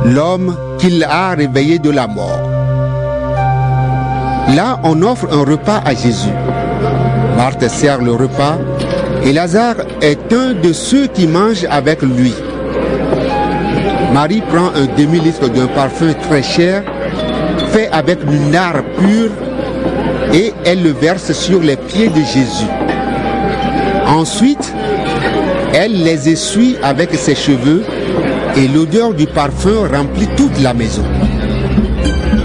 l'homme qu'il a réveillé de la mort. Là, on offre un repas à Jésus. Marthe sert le repas et Lazare est un de ceux qui mangent avec lui. Marie prend un demi-litre d'un parfum très cher, fait avec du nard pur, et elle le verse sur les pieds de Jésus. Ensuite, elle les essuie avec ses cheveux et l'odeur du parfum remplit toute la maison.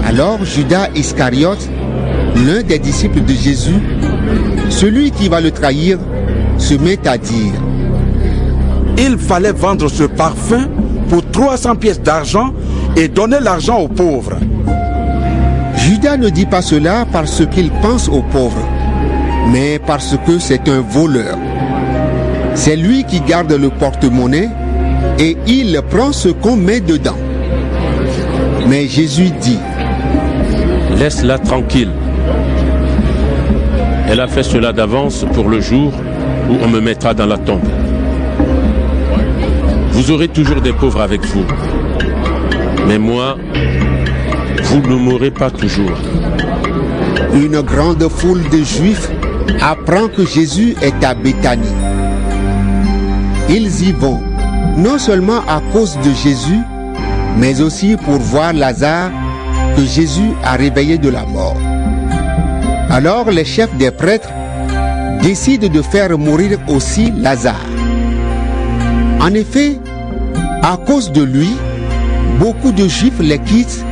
Alors Judas Iscariote, l'un des disciples de Jésus, celui qui va le trahir, se met à dire: il fallait vendre ce parfum pour 300 pièces d'argent et donner l'argent aux pauvres. Judas ne dit pas cela parce qu'il pense aux pauvres, mais parce que c'est un voleur. C'est lui qui garde le porte-monnaie et il prend ce qu'on met dedans. Mais Jésus dit: laisse-la tranquille. Elle a fait cela d'avance pour le jour où on me mettra dans la tombe. Vous aurez toujours des pauvres avec vous. Mais moi, vous ne m'aurez pas toujours. Une grande foule de Juifs apprend que Jésus est à Béthanie. Ils y vont, non seulement à cause de Jésus, mais aussi pour voir Lazare que Jésus a réveillé de la mort. Alors les chefs des prêtres décident de faire mourir aussi Lazare. En effet, à cause de lui, beaucoup de Juifs les quittent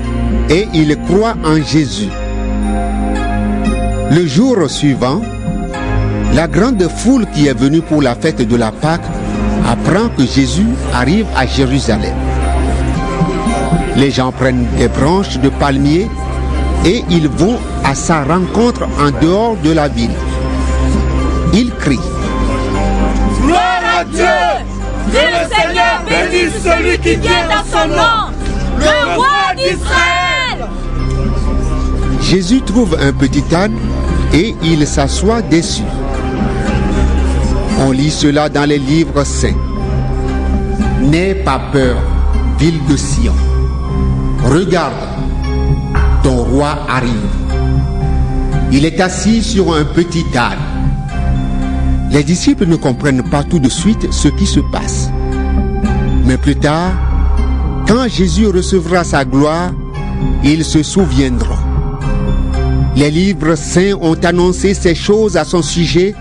et ils croient en Jésus. Le jour suivant, la grande foule qui est venue pour la fête de la Pâque apprend que Jésus arrive à Jérusalem. Les gens prennent des branches de palmier et ils vont à sa rencontre en dehors de la ville. Ils crient: gloire à Dieu! Que le Seigneur bénisse celui qui vient dans son nom, le roi d'Israël! Jésus trouve un petit âne et il s'assoit dessus. On lit cela dans les livres saints. N'aie pas peur, ville de Sion. Regarde, ton roi arrive. Il est assis sur un petit âne. Les disciples ne comprennent pas tout de suite ce qui se passe. Mais plus tard, quand Jésus recevra sa gloire, ils se souviendront. Les livres saints ont annoncé ces choses à son sujet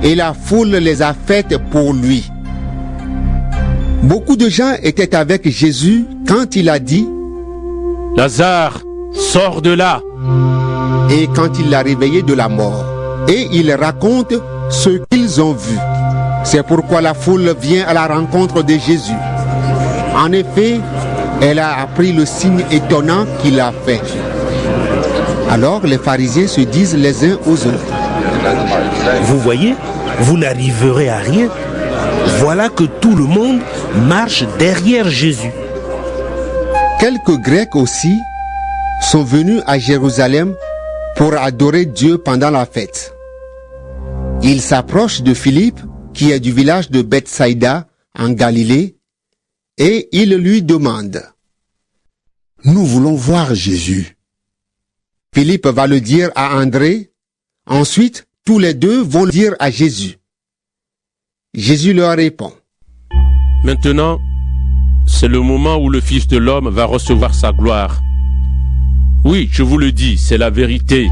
et la foule les a faites pour lui. Beaucoup de gens étaient avec Jésus quand il a dit: Lazare, sors de là! Et quand il l'a réveillé de la mort. Et il raconte ce qu'ils ont vu. C'est pourquoi la foule vient à la rencontre de Jésus. En effet, elle a appris le signe étonnant qu'il a fait. Alors les pharisiens se disent les uns aux autres: vous voyez, vous n'arriverez à rien. Voilà que tout le monde marche derrière Jésus. Quelques Grecs aussi sont venus à Jérusalem pour adorer Dieu pendant la fête. Ils s'approchent de Philippe, qui est du village de Bethsaïda, en Galilée, et ils lui demandent: nous voulons voir Jésus. Philippe va le dire à André. Ensuite, tous les deux vont le dire à Jésus. Jésus leur répond: maintenant, c'est le moment où le Fils de l'homme va recevoir sa gloire. Oui, je vous le dis, c'est la vérité.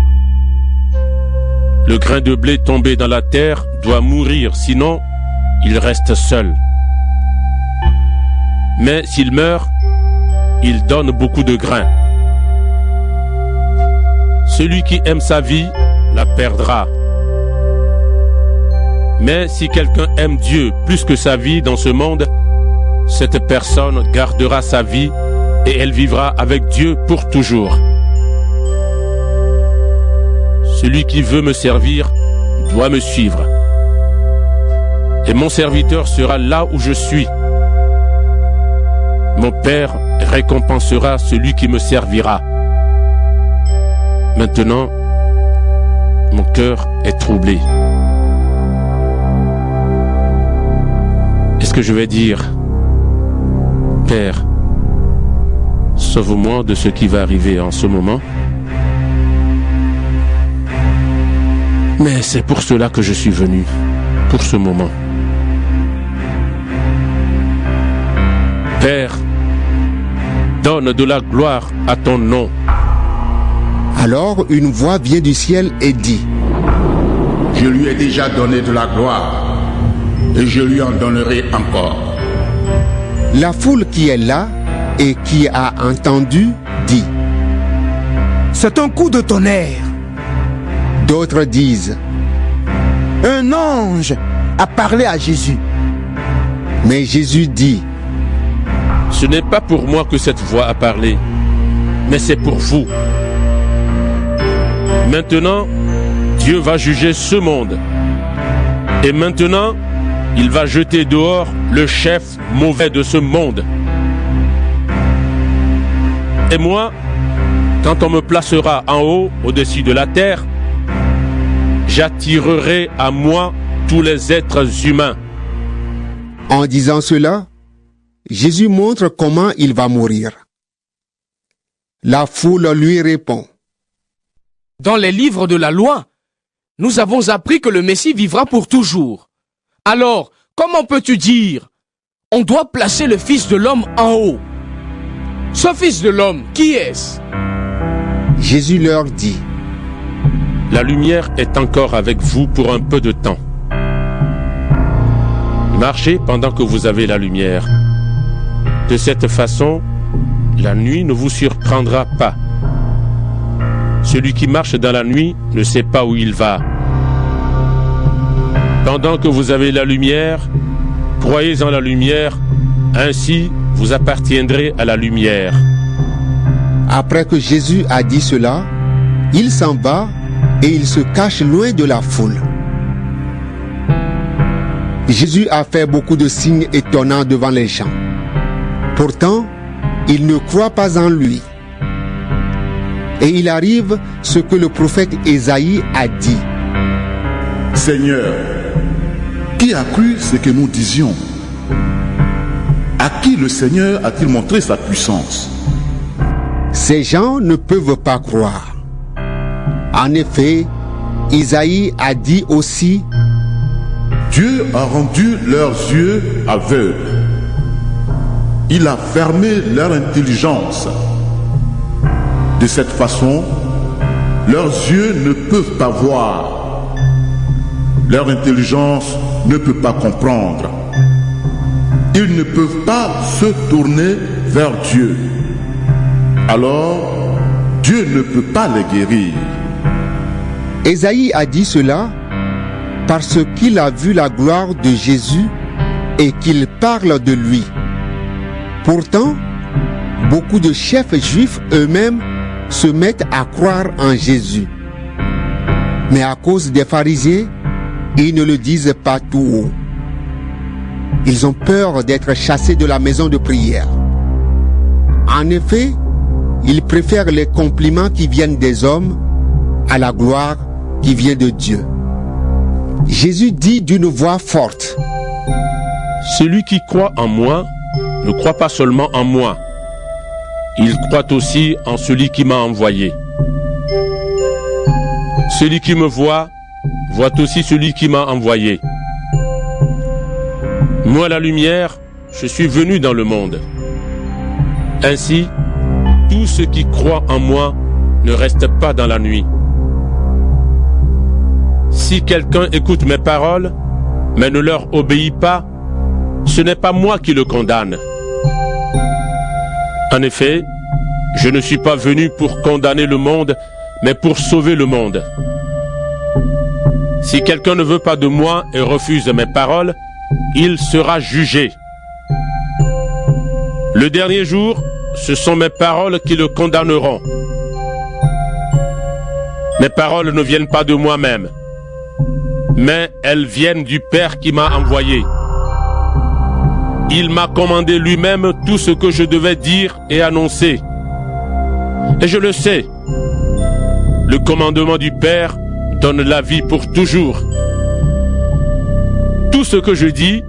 Le grain de blé tombé dans la terre doit mourir, sinon il reste seul. Mais s'il meurt, il donne beaucoup de grain. Celui qui aime sa vie la perdra. Mais si quelqu'un aime Dieu plus que sa vie dans ce monde, cette personne gardera sa vie et elle vivra avec Dieu pour toujours. Celui qui veut me servir doit me suivre. Et mon serviteur sera là où je suis. Mon Père récompensera celui qui me servira. Maintenant, mon cœur est troublé. Est-ce que je vais dire: Père, Sauve-moi de ce qui va arriver en ce moment. Mais c'est pour cela que je suis venu, pour ce moment. Père, donne de la gloire à ton nom. Alors une voix vient du ciel et dit: Je lui ai déjà donné de la gloire, et je lui en donnerai encore. La foule qui est là et qui a entendu dit: C'est un coup de tonnerre. D'autres disent: Un ange a parlé à Jésus. Mais Jésus dit: Ce n'est pas pour moi que cette voix a parlé, mais c'est pour vous. Maintenant, Dieu va juger ce monde. Et maintenant, il va jeter dehors le chef mauvais de ce monde. Et moi, quand on me placera en haut, au-dessus de la terre, j'attirerai à moi tous les êtres humains. En disant cela, Jésus montre comment il va mourir. La foule lui répond: Dans les livres de la loi, nous avons appris que le Messie vivra pour toujours. Alors, comment peux-tu dire: on doit placer le Fils de l'homme en haut? Ce Fils de l'homme, qui est-ce? Jésus leur dit: La lumière est encore avec vous pour un peu de temps. Marchez pendant que vous avez la lumière. De cette façon, la nuit ne vous surprendra pas. Celui qui marche dans la nuit ne sait pas où il va. Pendant que vous avez la lumière, croyez en la lumière, ainsi vous appartiendrez à la lumière. Après que Jésus a dit cela, il s'en va et il se cache loin de la foule. Jésus a fait beaucoup de signes étonnants devant les gens. Pourtant, ils ne croient pas en lui. Et il arrive ce que le prophète Ésaïe a dit: Seigneur, qui a cru ce que nous disions? À qui le Seigneur a-t-il montré sa puissance? Ces gens ne peuvent pas croire. En effet, Isaïe a dit aussi: Dieu a rendu leurs yeux aveugles. Il a fermé leur intelligence. De cette façon, leurs yeux ne peuvent pas voir. Leur intelligence ne peut pas comprendre. Ils ne peuvent pas se tourner vers Dieu. Alors, Dieu ne peut pas les guérir. Ésaïe a dit cela parce qu'il a vu la gloire de Jésus et qu'il parle de lui. Pourtant, beaucoup de chefs juifs eux-mêmes se mettent à croire en Jésus. Mais à cause des pharisiens, ils ne le disent pas tout haut. Ils ont peur d'être chassés de la maison de prière. En effet, ils préfèrent les compliments qui viennent des hommes à la gloire qui vient de Dieu. Jésus dit d'une voix forte: Celui qui croit en moi ne croit pas seulement en moi, il croit aussi en celui qui m'a envoyé. Celui qui me voit aussi celui qui m'a envoyé. Moi, la lumière, je suis venu dans le monde. Ainsi, tous ceux qui croient en moi ne restent pas dans la nuit. Si quelqu'un écoute mes paroles, mais ne leur obéit pas, ce n'est pas moi qui le condamne. En effet, je ne suis pas venu pour condamner le monde, mais pour sauver le monde. Si quelqu'un ne veut pas de moi et refuse mes paroles, il sera jugé. Le dernier jour, ce sont mes paroles qui le condamneront. Mes paroles ne viennent pas de moi-même, mais elles viennent du Père qui m'a envoyé. Il m'a commandé lui-même tout ce que je devais dire et annoncer. Et je le sais. Le commandement du Père donne la vie pour toujours. Tout ce que je dis,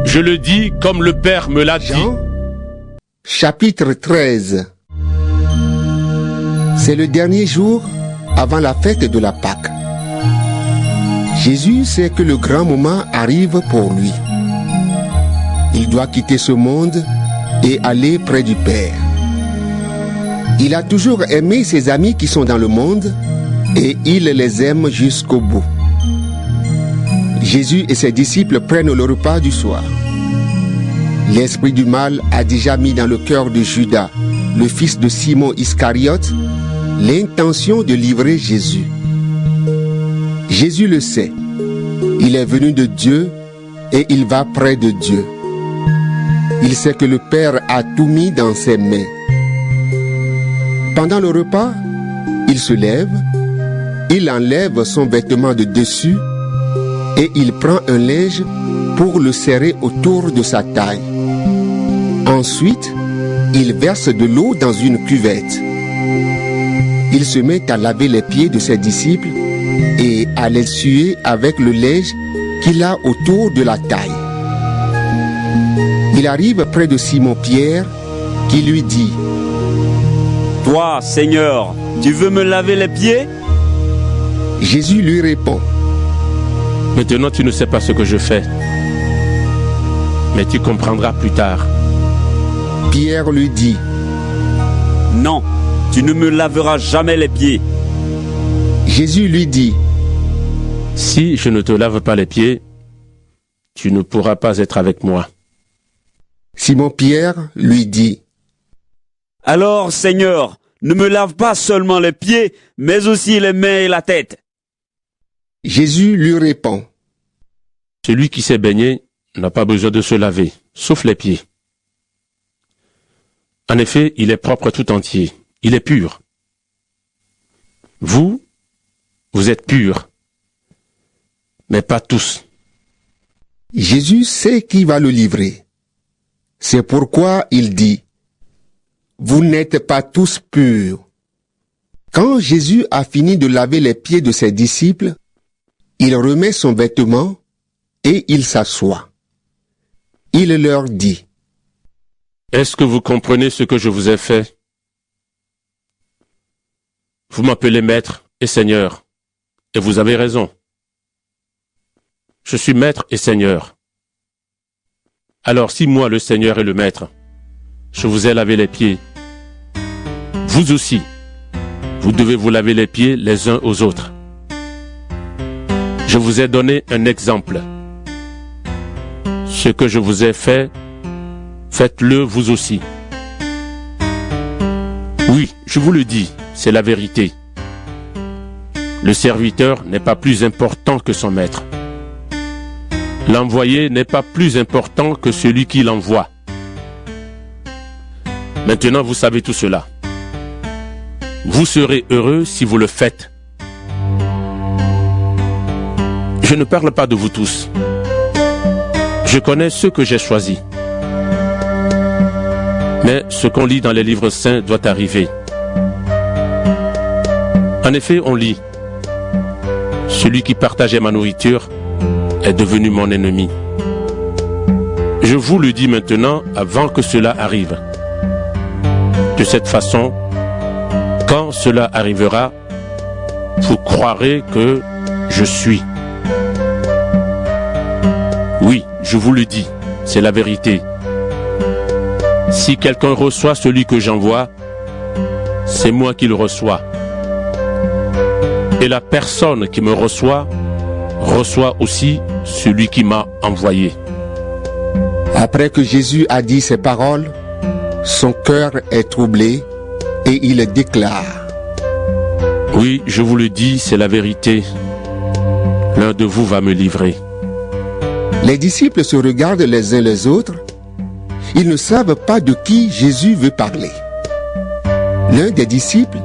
je le dis comme le Père me l'a dit. Jean, Chapitre 13. C'est le dernier jour avant la fête de la Pâque. Jésus sait que le grand moment arrive pour lui. Il doit quitter ce monde et aller près du Père. Il a toujours aimé ses amis qui sont dans le monde et il les aime jusqu'au bout. Jésus et ses disciples prennent le repas du soir. L'esprit du mal a déjà mis dans le cœur de Judas, le fils de Simon Iscariote, l'intention de livrer Jésus. Jésus le sait. Il est venu de Dieu et il va près de Dieu. Il sait que le Père a tout mis dans ses mains. Pendant le repas, il se lève, il enlève son vêtement de dessus et il prend un linge pour le serrer autour de sa taille. Ensuite, il verse de l'eau dans une cuvette. Il se met à laver les pieds de ses disciples et à les essuyer avec le linge qu'il a autour de la taille. Il arrive près de Simon-Pierre qui lui dit: « Toi, Seigneur, tu veux me laver les pieds ?» Jésus lui répond: « Maintenant tu ne sais pas ce que je fais, mais tu comprendras plus tard. » Pierre lui dit: « Non, tu ne me laveras jamais les pieds. » Jésus lui dit: « Si je ne te lave pas les pieds, tu ne pourras pas être avec moi. » Simon-Pierre lui dit: « Alors, Seigneur, ne me lave pas seulement les pieds, mais aussi les mains et la tête. » Jésus lui répond: « Celui qui s'est baigné n'a pas besoin de se laver, sauf les pieds. En effet, il est propre tout entier, il est pur. Vous êtes purs, mais pas tous. » Jésus sait qui va le livrer. C'est pourquoi il dit: « Vous n'êtes pas tous purs. » Quand Jésus a fini de laver les pieds de ses disciples, il remet son vêtement et il s'assoit. Il leur dit: « Est-ce que vous comprenez ce que je vous ai fait? Vous m'appelez Maître et Seigneur, et vous avez raison. Je suis Maître et Seigneur. Alors si moi, le Seigneur et le Maître, je vous ai lavé les pieds, vous aussi, vous devez vous laver les pieds les uns aux autres. Je vous ai donné un exemple. Ce que je vous ai fait, faites-le vous aussi. Oui, je vous le dis, c'est la vérité. Le serviteur n'est pas plus important que son maître. L'envoyé n'est pas plus important que celui qui l'envoie. Maintenant, vous savez tout cela. Vous serez heureux si vous le faites. Je ne parle pas de vous tous. Je connais ceux que j'ai choisis. Mais ce qu'on lit dans les livres saints doit arriver. En effet, on lit: « Celui qui partageait ma nourriture est devenu mon ennemi. » Je vous le dis maintenant avant que cela arrive. De cette façon, quand cela arrivera, vous croirez que je suis. Oui, je vous le dis, c'est la vérité. Si quelqu'un reçoit celui que j'envoie, c'est moi qui le reçois. Et la personne qui me reçoit aussi celui qui m'a envoyé. » Après que Jésus a dit ces paroles, son cœur est troublé et il déclare: « Oui, je vous le dis, c'est la vérité. L'un de vous va me livrer. » Les disciples se regardent les uns les autres. Ils ne savent pas de qui Jésus veut parler. L'un des disciples,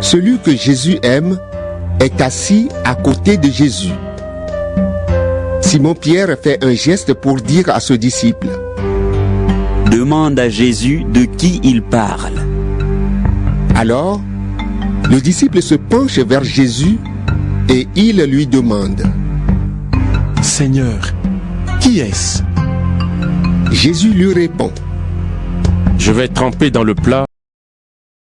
celui que Jésus aime, est assis à côté de Jésus. Simon-Pierre fait un geste pour dire à ce disciple: « Demande à Jésus de qui il parle. » Alors, le disciple se penche vers Jésus et il lui demande: « Seigneur, qui est-ce » Jésus lui répond: « Je vais tremper dans le plat